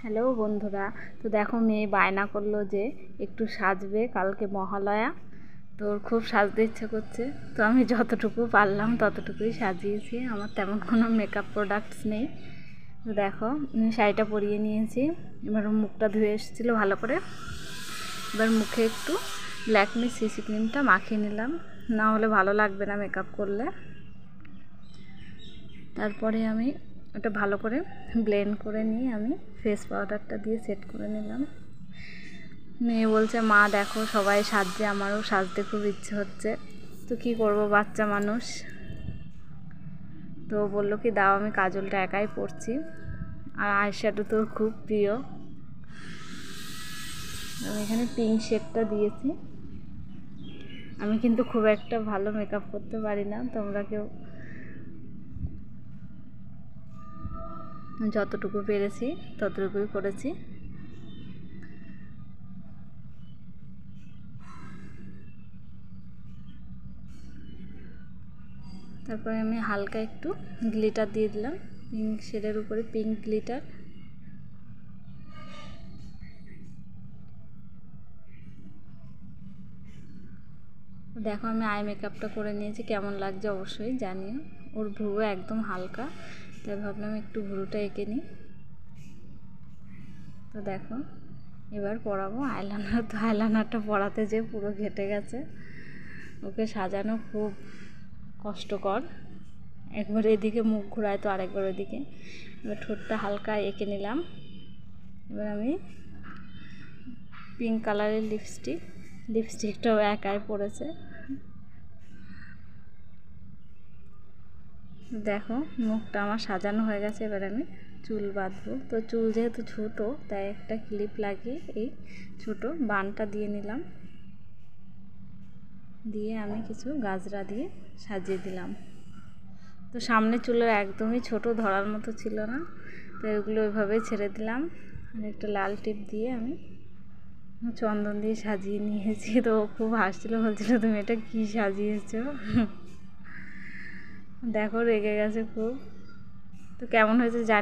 Hello বন্ধুরা, তো দেখো মেয়ে বায়না করলো যে একটু সাজবে, কালকে মহালয়া। তোর খুব সাজতে ইচ্ছে করছে, তো আমি যতটুকু পারলাম ততটুকুই সাজিয়েছি। আমার তেমন কোনো মেকআপ প্রোডাক্টস নেই। তো দেখো শাড়িটা পরিয়ে নিয়েছি, এবার মুখটা ধুয়ে এসেছিলো ভালো করে। এবার মুখে একটু ল্যাকমি সিসি ক্রিমটা মাখিয়ে নিলাম, না হলে ভালো লাগবে না মেকআপ করলে। তারপরে আমি ওটা ভালো করে ব্লেন্ড করে নিয়ে আমি ফেস পাউডারটা দিয়ে সেট করে নিলাম। মেয়ে বলছে, মা দেখো সবাই সাজছে, আমারও সাজতে খুব ইচ্ছে হচ্ছে। তো কী করবো, বাচ্চা মানুষ। তো বললো কি দাও, আমি কাজলটা একাই পরছি, আর আইশ্যাডো তোর খুব প্রিয়। আমি এখানে পিঙ্ক শেডটা দিয়েছি। আমি কিন্তু খুব একটা ভালো মেকআপ করতে পারি না, তোমরা কেউ যতটুকু পেরেছি ততটুকুই করেছি। তারপরে আমি হালকা একটু গ্লিটার দিয়ে দিলাম, পিঙ্ক শেডের উপরে পিঙ্ক গ্লিটার। দেখো আমি আই মেকআপটা করে নিয়েছি, কেমন লাগছে অবশ্যই জানিও। ওর ভ্রু একদম হালকা, তাই ভাবলাম একটু ভ্রুটা এঁকে নিই। তো দেখো এবার পরাবো আইলাইনার। তো আইলাইনারটা পরাতে যে পুরো ঘেটে গেছে, ওকে সাজানো খুব কষ্টকর। একবার এদিকে মুখ ঘোরায় তো আরেকবার ওইদিকে। এবার ঠোঁটটা হালকা এঁকে নিলাম। এবার আমি পিঙ্ক কালারের লিপস্টিকটাও একাই পড়েছে। দেখো মুখটা আমার সাজানো হয়ে গেছে, এবার আমি চুল বাঁধবো। তো চুল যেহেতু ছোটো, তাই একটা ক্লিপ লাগিয়ে এই ছোটো বানটা দিয়ে নিলাম, দিয়ে আমি কিছু গাজরা দিয়ে সাজিয়ে দিলাম। তো সামনে চুলের একদমই ছোট, ধরার মতো ছিল না, তো এগুলো ওইভাবেই ছেড়ে দিলাম। আর একটা লাল টিপ দিয়ে আমি চন্দন দিয়ে সাজিয়ে নিয়েছি। তো খুব হাসছিলো, বলছিলো তুমি এটা কী সাজিয়েছো। দেখো রেগে গেছে খুব। তো কেমন হয়েছে জানি।